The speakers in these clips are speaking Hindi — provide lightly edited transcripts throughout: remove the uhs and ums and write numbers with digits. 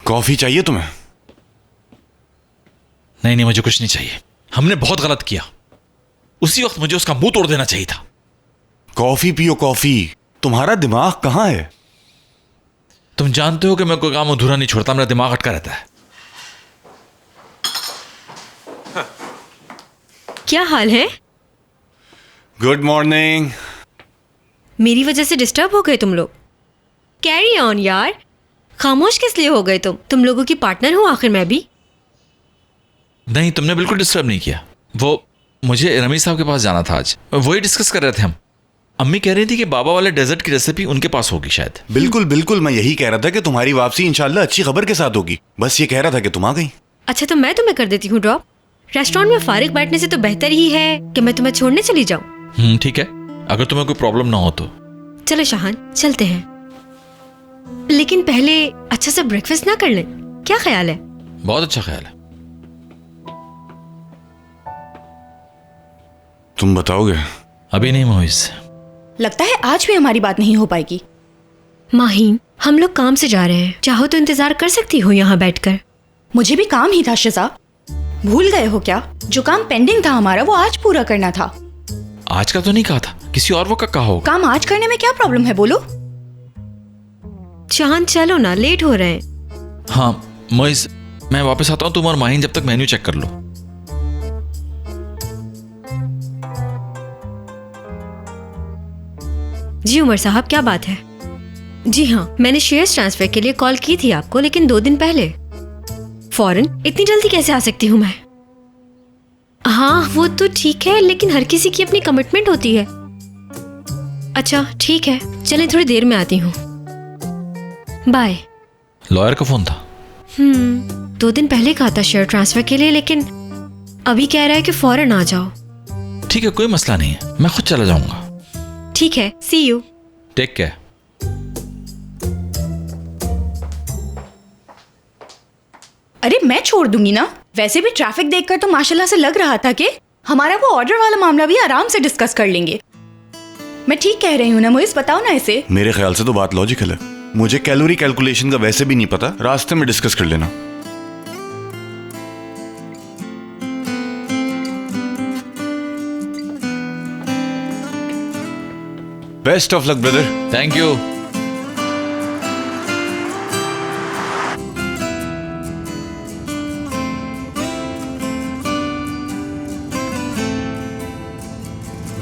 कॉफी चाहिए तुम्हें? नहीं नहीं, मुझे कुछ नहीं चाहिए। हमने बहुत गलत किया। उसी वक्त मुझे उसका मुंह तोड़ देना चाहिए था। कॉफी पियो कॉफी। तुम्हारा दिमाग कहाँ है? तुम जानते हो कि मैं कोई काम अधूरा नहीं छोड़ता, मेरा दिमाग अटका रहता है। क्या हाल है? Good morning. मेरी वजह से डिस्टर्ब हो गए तुम लोग? कैरी ऑन यार, खामोश किस लिए हो गए तुम लोगों की पार्टनर हूं आखिर मैं भी। नहीं, तुमने बिल्कुल डिस्टर्ब नहीं किया। वो मुझे रमीज साहब के पास जाना था आज, वही डिस्कस कर रहे थे हम। अम्मी कह रही थी कि बाबा वाले डेजर्ट की रेसिपी उनके पास होगी शायद। बिल्कुल बिल्कुल, मैं यही कह रहा था कि तुम्हारी वापसी इंशाल्लाह अच्छी खबर के साथ होगी। बस ये कह रहा था कि तुम आ गई। अच्छा तो मैं तुम्हें कर देती हूँ ड्रॉप। रेस्टोरेंट में फारिग बैठने से तो बेहतर ही है कि मैं तुम्हें छोड़ने चली जाऊँ। ठीक है, अगर तुम्हें कोई प्रॉब्लम ना हो तो। चलो शाहान, चलते हैं, लेकिन पहले अच्छा सा ब्रेकफास्ट ना कर लें? क्या ख्याल है? बहुत अच्छा ख्याल है। तुम बताओगे? अभी नहीं मोइज। लगता है आज भी हमारी बात नहीं हो पाएगी। माहीन, हम लोग काम से जा रहे हैं, चाहो तो इंतजार कर सकती हो यहाँ बैठकर। मुझे भी काम ही था शिजा, भूल गए हो क्या? जो काम पेंडिंग था हमारा वो आज पूरा करना था। आज का तो नहीं कहा था, किसी और वक्त का कहा होगा। काम आज करने में क्या प्रॉब्लम है बोलो? शाहान चलो ना, लेट हो रहे हैं। हाँ मोइज, मैं वापस आता हूँ। तुम और माहिन जब तक मेन्यू चेक कर लो। जी उमर साहब, क्या बात है? जी हाँ, मैंने शेयर्स ट्रांसफर के लिए कॉल की थी आपको, लेकिन 2 दिन पहले। फौरन इतनी जल्दी कैसे आ सकती हूँ मैं? हाँ वो तो ठीक है, लेकिन हर किसी की अपनी कमिटमेंट होती है। अच्छा ठीक है, चलें थोड़ी देर में आती हूँ, बाय। लॉयर का फोन था? 2 दिन पहले कहा था शेयर ट्रांसफर के लिए, लेकिन अभी कह रहा है कि फौरन आ जाओ। ठीक है, कोई मसला नहीं है, मैं खुद चला जाऊंगा। ठीक है, सी यू। Take care. अरे मैं छोड़ दूंगी ना। वैसे भी ट्रैफिक देखकर तो माशाल्लाह से लग रहा था कि हमारा वो ऑर्डर वाला मामला भी आराम से डिस्कस कर लेंगे। मैं ठीक कह रही हूँ ना मोइज? बताओ ना इसे। मेरे ख्याल से तो बात लॉजिकल है। मुझे कैलोरी कैलकुलेशन का वैसे भी नहीं पता, रास्ते में डिस्कस कर लेना। Best of luck brother. Thank you.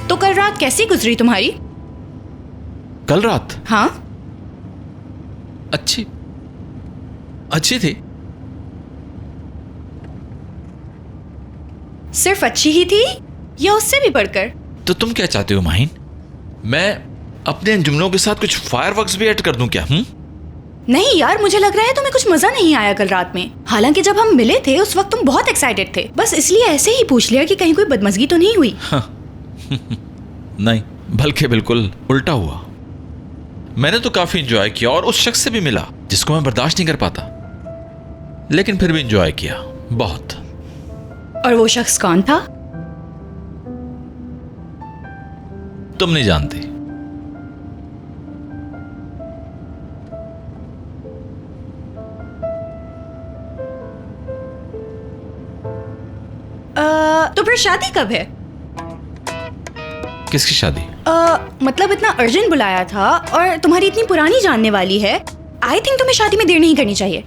तो कल रात कैसी गुजरी तुम्हारी? कल रात? हाँ अच्छी थी। सिर्फ अच्छी ही थी या उससे भी बढ़कर? तो तुम क्या चाहते हो माहिन? मैं अपने इन जुमलों के साथ कुछ फायरवर्क्स भी ऐड कर दूं क्या? नहीं यार, मुझे लग रहा है तुम्हें कुछ मजा नहीं आया कल रात में। हालांकि जब हम मिले थे उस वक्त तुम बहुत एक्साइटेड थे, बस इसलिए ऐसे ही पूछ लिया कि कहीं कोई बदमजगी तो नहीं हुई। नहीं, बल्कि बिल्कुल उल्टा हुआ। मैंने तो काफी एंजॉय किया और उस शख्स से भी मिला जिसको मैं बर्दाश्त नहीं कर पाता, लेकिन फिर भी एंजॉय किया बहुत। और वो शख्स कौन था? तुम नहीं जानती। तो फिर शादी कब है? किसकी शादी? मतलब इतना अर्जेंट बुलाया था और तुम्हारी इतनी पुरानी जानने वाली है, आई थिंक तुम्हें शादी में देर नहीं करनी चाहिए।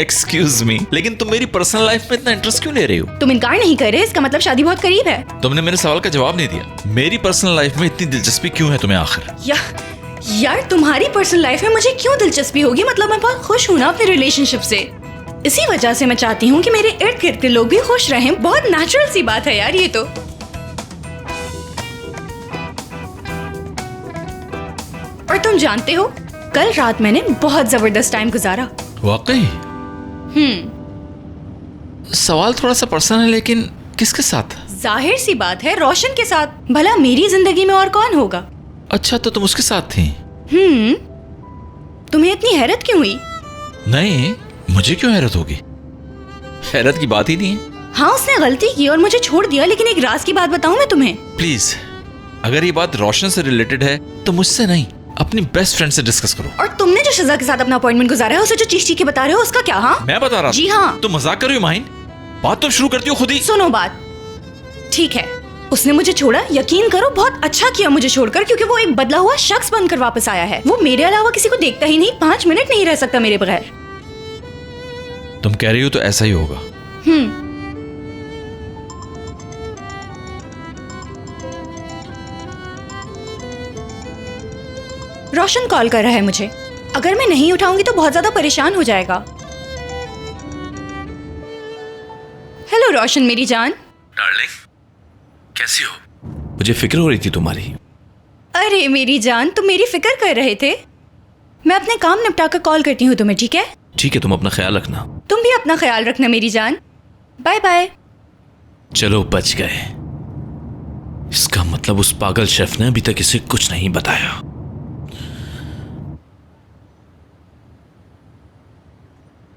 एक्सक्यूज मी, लेकिन तुम मेरी पर्सनल लाइफ में इतना इंटरेस्ट क्यों ले रही हो? तुम इनकार नहीं कर रहे, इसका मतलब शादी बहुत करीब है। तुमने मेरे सवाल का जवाब नहीं दिया। मेरी पर्सनल लाइफ में इतनी दिलचस्पी क्यों है तुम्हें आखिर? यार तुम्हारी पर्सनल लाइफ में मुझे क्यों दिलचस्पी होगी? मतलब मैं बहुत खुश हूँ ना अपने रिलेशनशिप से। इसी वजह से मैं चाहती हूँ कि मेरे इर्द गिर्द के लोग भी खुश रहें। बहुत नेचुरल सी बात है यार ये तो। और तुम जानते हो, कल रात मैंने बहुत जबरदस्त टाइम गुजारा। वाकई? सवाल थोड़ा सा पर्सनल है, लेकिन किसके साथ? जाहिर सी बात है, रोशन के साथ। भला मेरी जिंदगी में और कौन होगा? अच्छा, तो तुम उसके साथ थी? तुम्हें इतनी हैरत क्यों हुई? नहीं, मुझे क्यों हैरत होगी? हैरत की बात ही नहीं है। हाँ, उसने गलती की और मुझे छोड़ दिया, लेकिन एक राज की बात बताऊं मैं तुम्हें? प्लीज, अगर ये बात रोशन से रिलेटेड है तो मुझसे नहीं, अपनी बेस्ट फ्रेंड से डिस्कस करो। और तुमने जो शिजा के साथ अपना अपॉइंटमेंट गुजारा है, उसे जो चीख के बता रहे हो, उसका क्या? हाँ मैं बता रहा जी था। हाँ। तुम मजाक कर रही हो माहिन? बात तुम शुरू करती हो खुद ही। सुनो बात, ठीक है, उसने मुझे छोड़ा, यकीन करो बहुत अच्छा किया मुझे छोड़कर, क्योंकि वो एक बदला हुआ शख्स बनकर वापस आया है। वो मेरे अलावा किसी को देखता ही नहीं, 5 मिनट नहीं रह सकता मेरे बगैर। तुम कह रही हो तो ऐसा ही होगा। रोशन कॉल कर रहा है मुझे, अगर मैं नहीं उठाऊंगी तो बहुत ज्यादा परेशान हो जाएगा। हेलो रोशन मेरी जान। डार्लिंग, कैसी हो? मुझे फिक्र हो रही थी तुम्हारी। अरे मेरी जान, तुम मेरी फिक्र कर रहे थे? मैं अपने काम निपटा कर कॉल करती हूँ तुम्हें, ठीक है? ठीक है, तुम अपना ख्याल रखना। तुम भी अपना ख्याल रखना मेरी जान। Bye bye. चलो बच गए। इसका मतलब उस पागल शेफ ने अभी तक इसे कुछ नहीं बताया।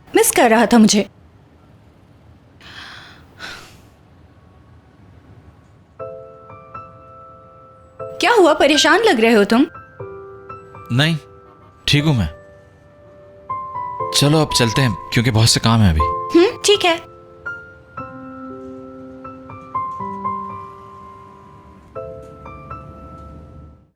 मिस कर रहा था मुझे। क्या हुआ, परेशान लग रहे हो तुम? नहीं, ठीक हूं मैं। चलो अब चलते हैं क्योंकि बहुत से काम है अभी। ठीक है।